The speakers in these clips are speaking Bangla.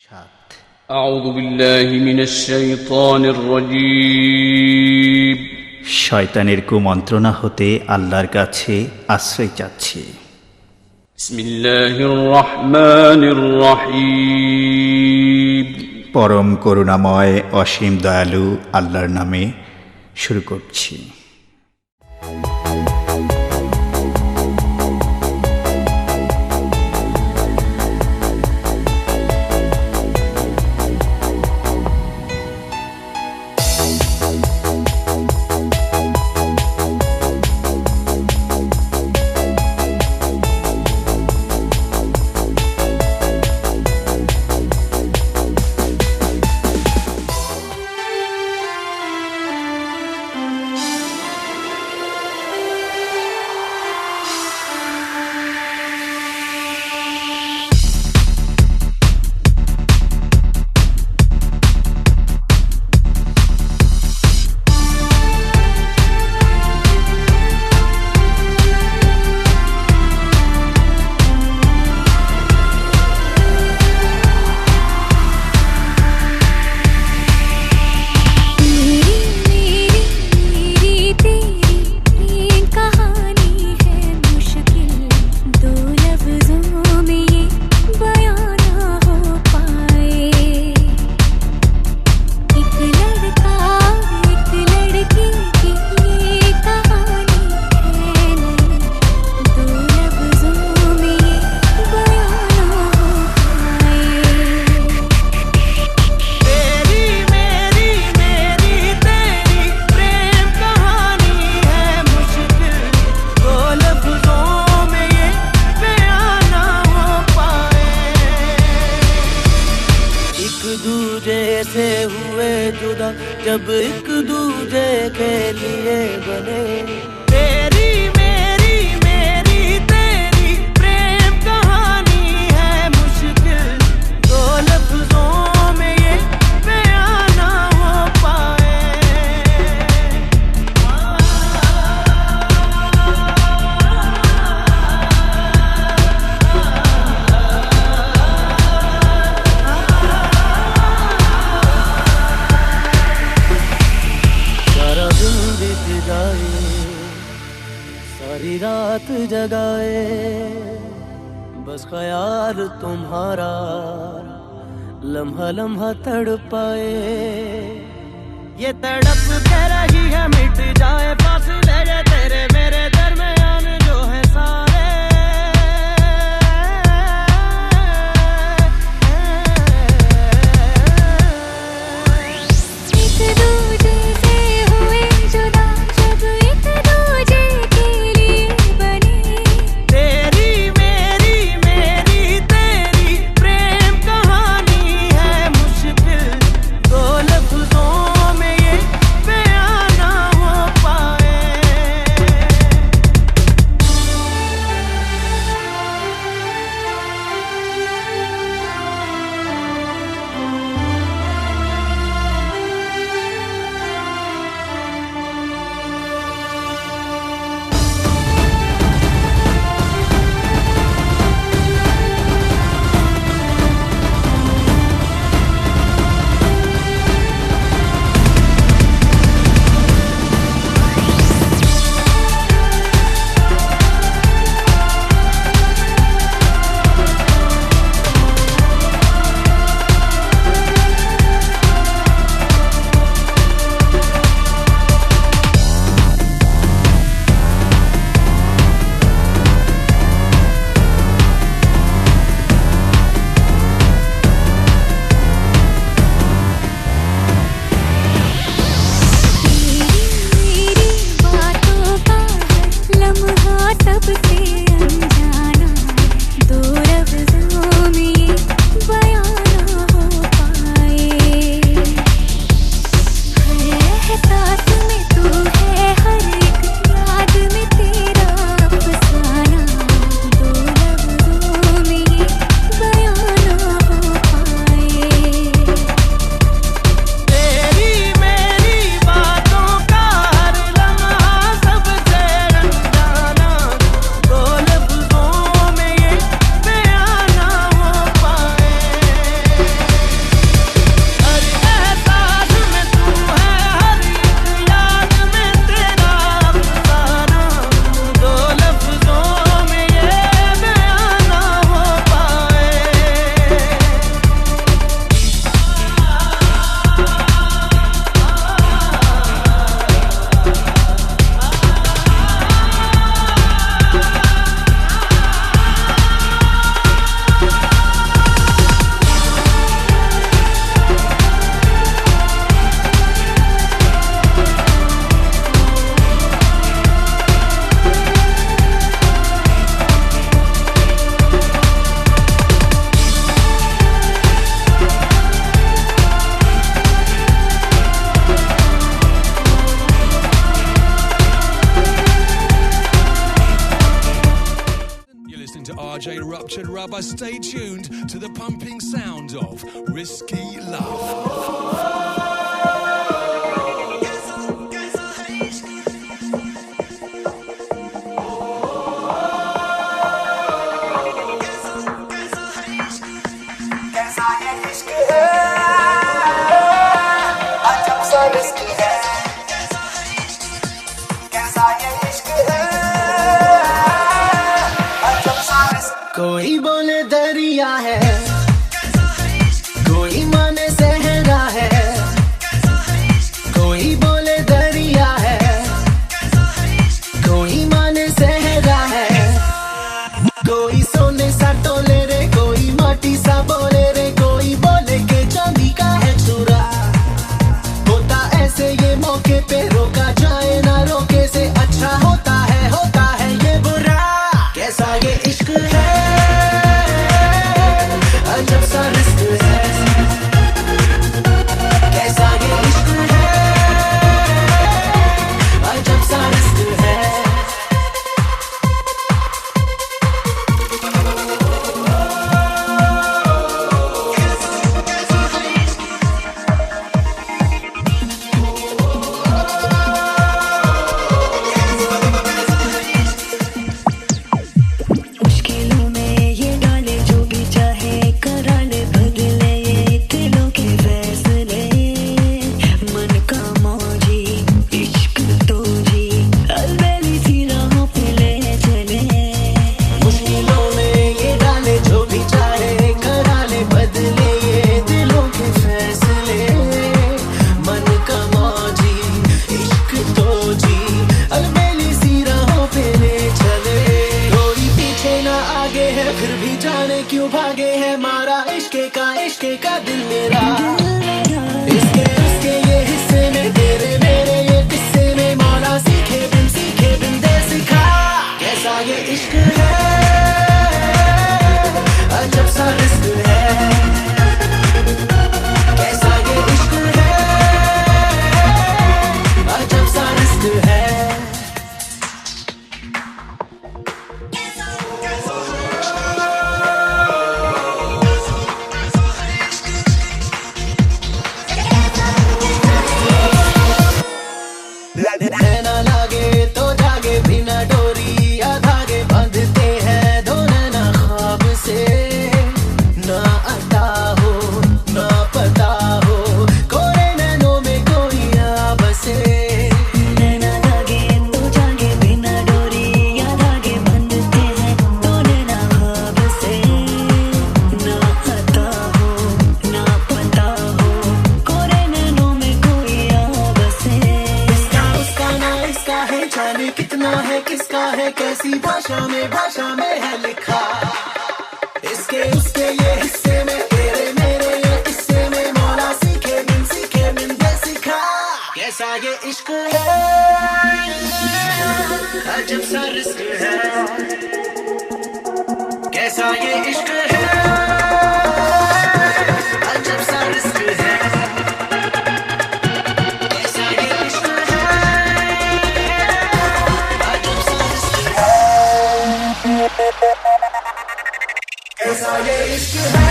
সাত। أعوذ بالله من الشيطان الرجيم শয়তানের কুমন্ত্রণা হতে আল্লাহর কাছে আশ্রয় চাচ্ছি। بسم الله الرحمن الرحيم পরম করুণাময় অসীম দয়ালু আল্লাহর নামে শুরু করছি। से हुए जुदा जब एक दूजे के लिए बने, तेरी मेरी मेरी तेरी प्रेम कहानी है मुश्किल दो लफ्जों में ये बयां ना हो पाए। सारी रात जगाए बस ख्याल तुम्हारा, लम्हा लम्हा तड़पाए। ये तड़प के रही है मिट जाए फासले ये तेरे मेरे दरमियान जो है सारे। cultured rubber. Stay tuned to the pumping sound of Risky Love. कोई बोले दरिया है, कोई माने सहरा है, कोई बोले दरिया है, कोई माने सहरा है, कोई सोने सा तोले रे, कोई माटी सा बोले रे, कोई बोले के चांदी का है चूरा। होता ऐसे ये मौके पे रोका जाए ना रोके से अच्छा होता है ये बुरा। कैसा ये इश्क है, अजब सा रिस्क है, कैसा ये इश्क है, अजब सा रिस्क है। मुश्किलों में ये डाले जो भी चाहे करा ले, बदले ये दिलों के फैसले। मन का मौजी इश्क तो जी अलबेली सी राहों पे ले चले। मुश्किलों में ये डाले जो भी चाहे करा ले, बदले ये दिलों के फैसले। मन का मौजी इश्क तो जी अलबेली सी राहों पे ले चले। कोई पीछे ना आगे है फिर भी जाने क्यों भागे है, मारा इश्के का दिल मेरा। इसके उसके ये हिस्से में तेरे मेरे ये किस्से में, मौला सीखे बिन दे सिखा। कैसा ये इश्क है, अजब सा रिस्क है, कैसा ये इश्क है, अजब सा रिस्क है। नैना लागे तो जागे बिना डोरी या धागे, बांधते हैं दो नैना ख्वाब से। ना अता हो ना पता हो, कोरे नैनों में कोई आ बसे। नैना लागे तो जागे बिना डोरी या धागे, बंधते हैं तो नैना ख्वाब से। ना आता हो ना पता हो, कोरे नैनों में कोई आ बसे। इसका उसका ना इसका है, जाने कितना है किसका है, कैसी भाषा में है लिखा। इसके उसके ये हिस्से में तेरे मेरे ये किस्से में, मौला सीखे बिन दे सिखा। कैसा ये इश्क है, अजब सा रिस्क है, कैसा ये इश्क है, अजब सा रिस्क है, कैसा ये इश्क है, अजब सा रिस्क है, कैसा ये इश्क है,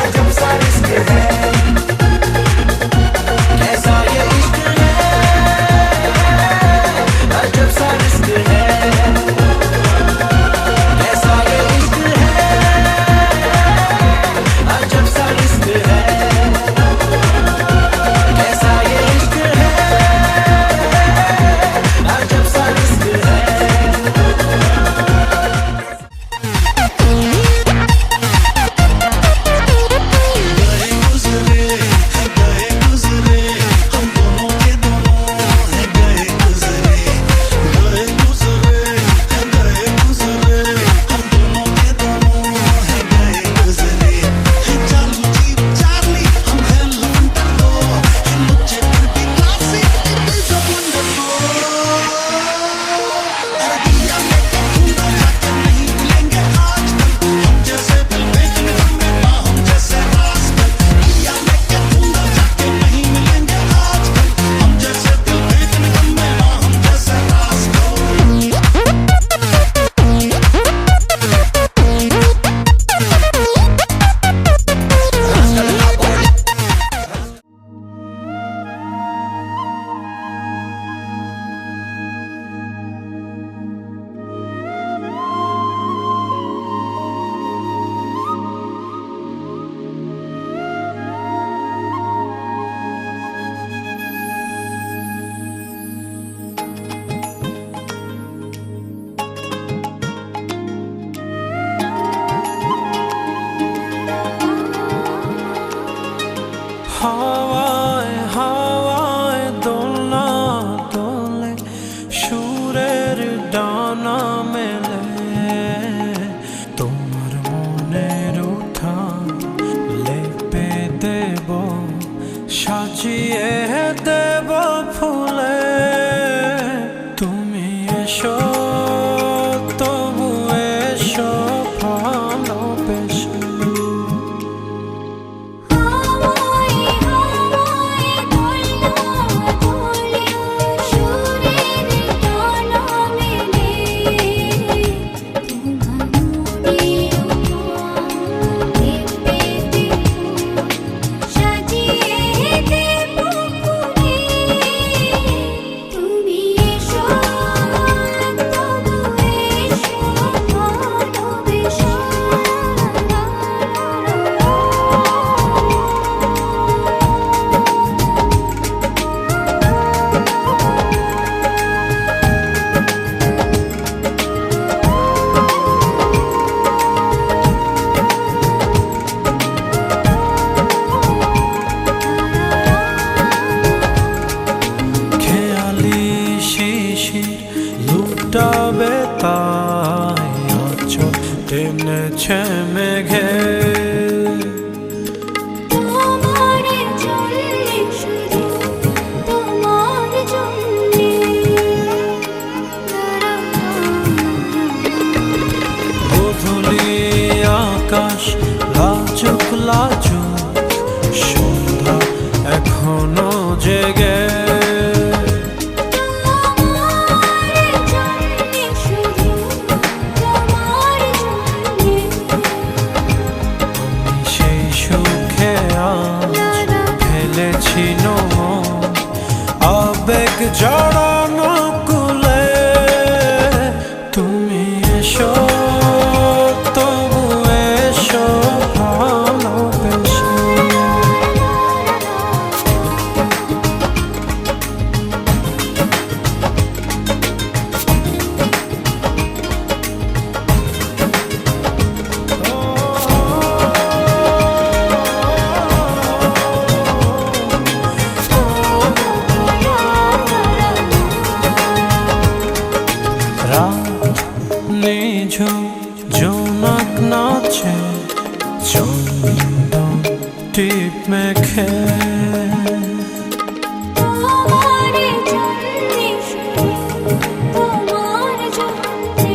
अजब सा रिस्क है, कैसा ये इश्क है, अजब सा रिस्क है, कैसा সাজিয়ে দেব ফুলে তুমি এসো তবু এসো ভালোবেসে হাওয়ায় হাওয়ায় দোলা দোলে সুরের তালা মেলে সাজিয়ে দেব ফুলে তুমি এসো তবু এসো ভালোবেসে খেয়ালি শিশির লুটাবে তাই আঁচল টেনেছে মেঘে তোমার জন্যে শুধু তোমার জন্যে গোধূলি আকাশ লাজুক লাজুক সন্ধ্যা এখনো জেগে তোমার জন্যে শুধু তোমার জন্যে আমি সেই সুখে আজ ফেলেছি আবেগ জড়ানো কুলে তুমি এসো তবু এসো ভালোবেসে রাত নিঝুম জোনাক নাচে চন্দন টিপ মেখে তোমার জন্যে শুধু তোমার জন্যে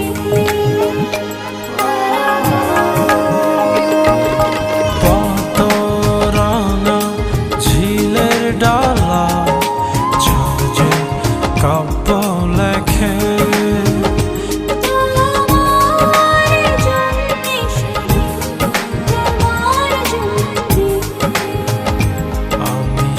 পাতরাঙা ঝিলের ডালা ঝাঁঝে কাব্য লেখে তোমার জন্যে শুধু তোমার জন্যে আমি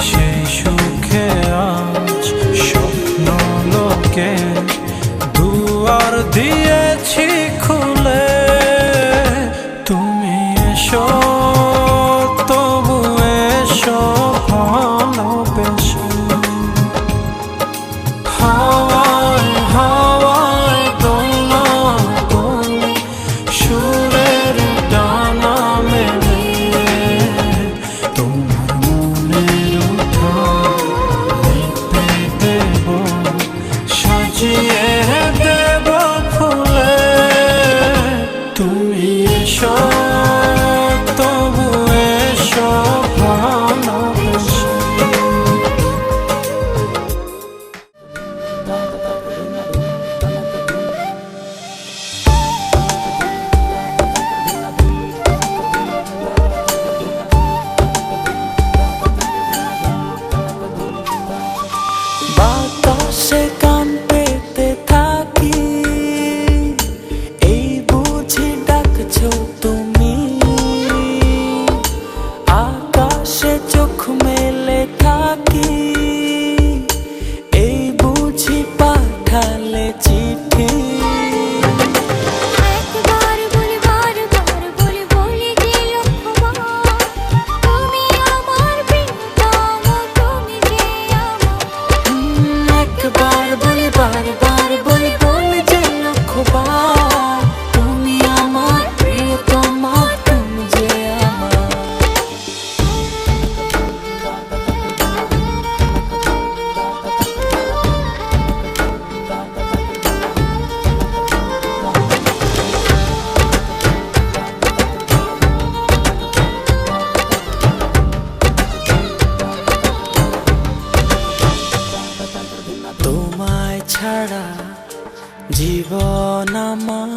আমার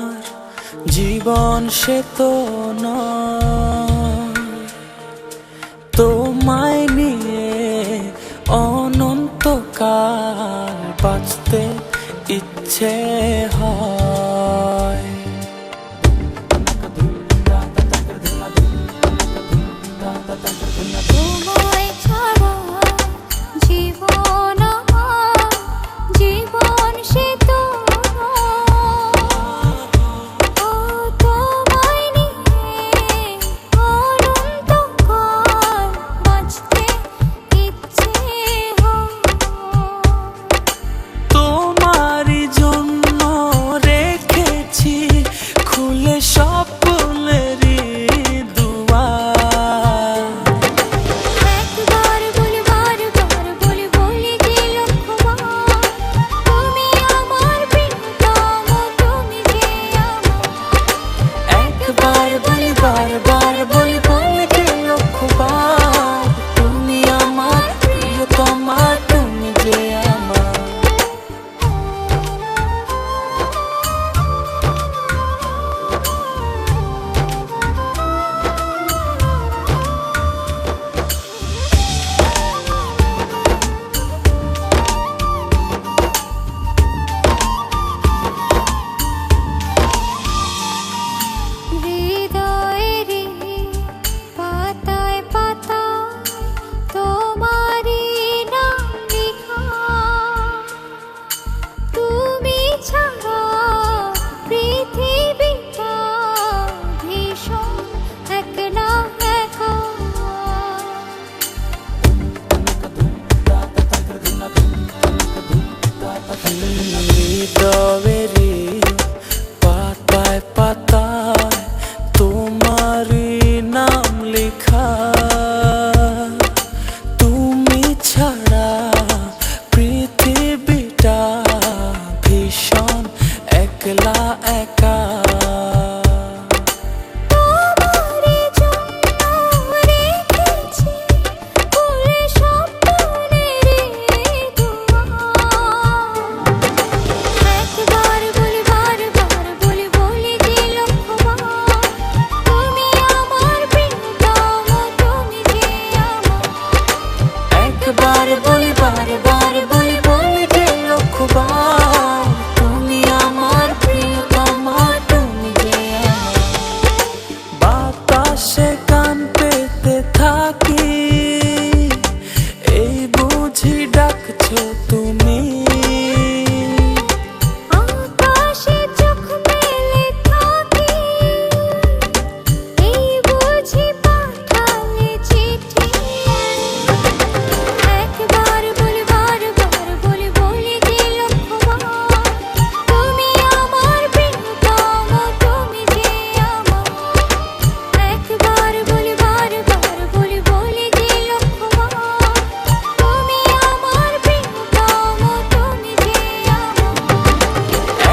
জীবন সে তো নয়, তোমায় নিয়ে অনন্তকাল বাঁচতে ইচ্ছে হয়। তোমায় ছাড়া জীবন আমার, জীবন সে তো ও তোমায় নিয়ে অনন্তকাল বাঁচতে ইচ্ছে হয়। তোমারই জন্য রেখেছি খুলে স্বপ্নেরই দুয়ার। একবার বলি বারবার বলি বলি যে লক্ষ্যবার, তুমি আমার প্রিয়তম, তুমি যে আমার। একবার বলি বারবার বলি বলি যে লক্ষ্যবার, তুমি আমার প্রিয়তমা, তুমি যে আমার। হৃদয়েরই পাতায় পাতায় তোমারই নাম লেখা, তুমি ছাড়া পৃথিবীটা ভীষণ একলা একা। হৃদয়েরই পাতায় পাতায় তোমারই নাম লেখা, তুমি ছাড়া পৃথিবীটা ভীষণ একলা একা। তোমারই জন্য রেখেছি খুলে স্বপ্নেরই দুয়ার। একবার বলি বারবার বলি বলি যে লক্ষ্যবার, তুমি আমার প্রিয়তম, তুমি যে আমার। একবার বলি বারবার বলি বলি যে লক্ষ্যবার, তুমি আমার প্রিয়তমা, তুমি যে আমার। বাতাসে কান পেতে থাকি, এই বুঝি ডাকছো তুমি। আকাশে চোখ মেলে থাকি, এই বুঝি পাঠালে চিঠি। একবার বলি বারবার বলি বলি যে লক্ষ্যবার, তুমি আমার প্রিয়তম, তুমি যে আমার। একবার বলি বারবার বলি বলি যে লক্ষ্যবার, তুমি আমার প্রিয়তম, তুমি যে আমার।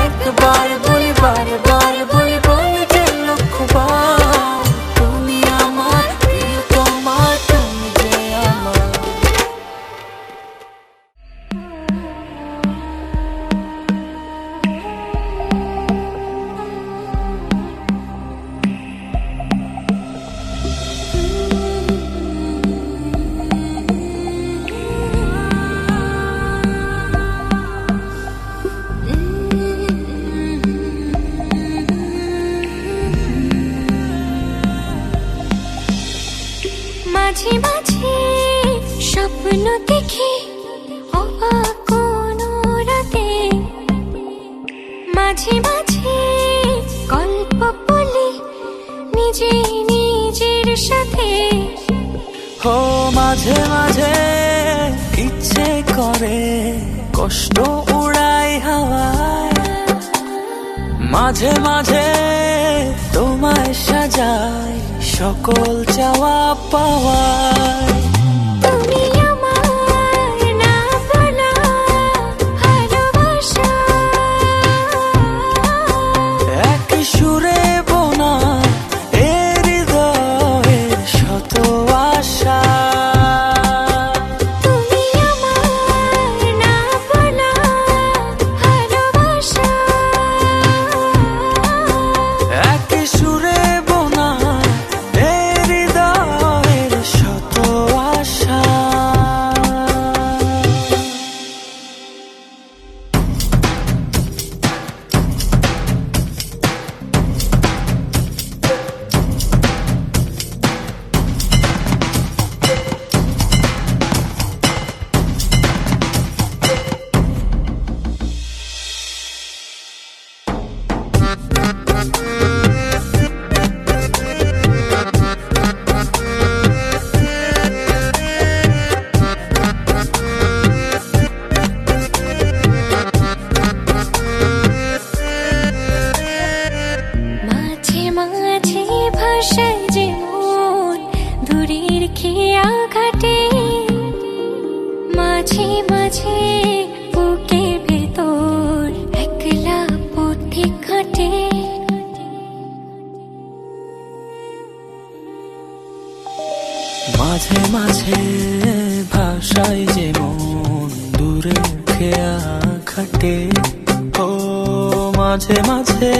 একবার বলি বারবার বলি বলি যে লক্ষ্যবার, তুমি আমার প্রিয়তমা, তুমি যে আমার। মাঝে মাঝে স্বপ্ন দেখি অবাক কোনো রাতে, মাঝে মাঝে গল্প বলি নিজে নিজের সাথে। ও মাঝে মাঝে ইচ্ছে করে কষ্ট উড়াই হাওয়ায়, মাঝে মাঝে তোমায় সাজাই সকল চাওয়া পাওয়ায়। তুমি আমার না বলা ভালোবাসা, এক সুরে বোনা এ হৃদয়ের শত আশা। তুমি আমার না বলা ভালোবাসা, দূরের খেয়া ঘাটে মাঝে মাঝে বুকের ভেতর একলা পথিক ঘাটে মাঝে মাঝে ভাষায় যে মন দূরে খেয়া খাটে ও মাঝে মাঝে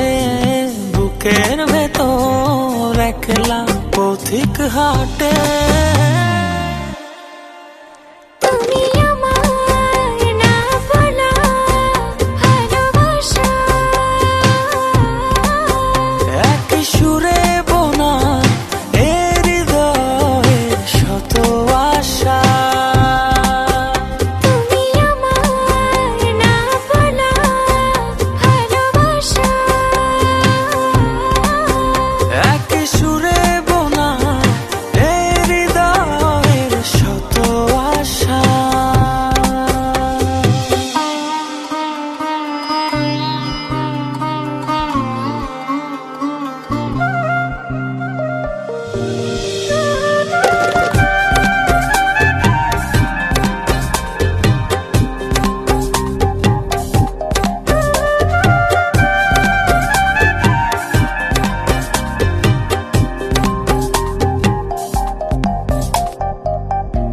বুকের ভেতর একলা পথিক হাটে তুমি আমার না বলা ভালোবাসা এক সুরে বোনা এ হৃদয়ের শত আশা তুমি আমার না বলা ভালোবাসা এক সুরে বোনা এ হৃদয়ের শত আশা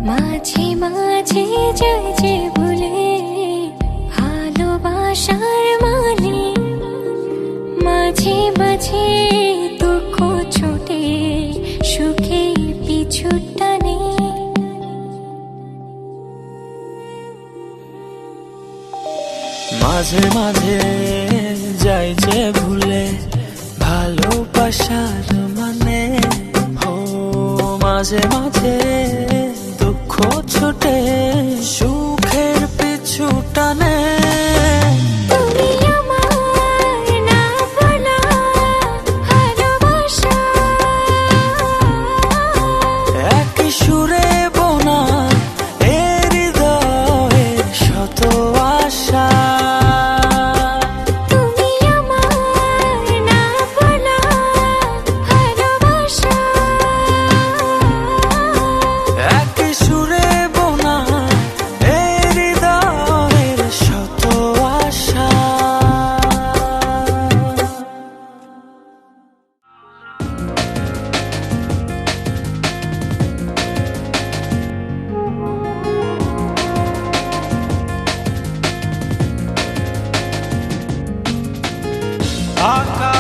মাঝে মাঝে যায় যে ভুলে ভালোবাসার মানে মাঝে মাঝে দুঃখ ছোটে সুখের পিছু টানে মাঝে মাঝে যাই যে ভুলে ভালোবাসার মানে ও মাঝে মাঝে দুঃখ ছোটে সুখের পিছু টানে তুমি আমার না বলা ভালোবাসা এক সুরে বোনা এ হৃদয়ের শত আশা তুমি আমার না বলা ভালোবাসা এক সুরে বোনা এ হৃদয়ের শত আশা আকাশ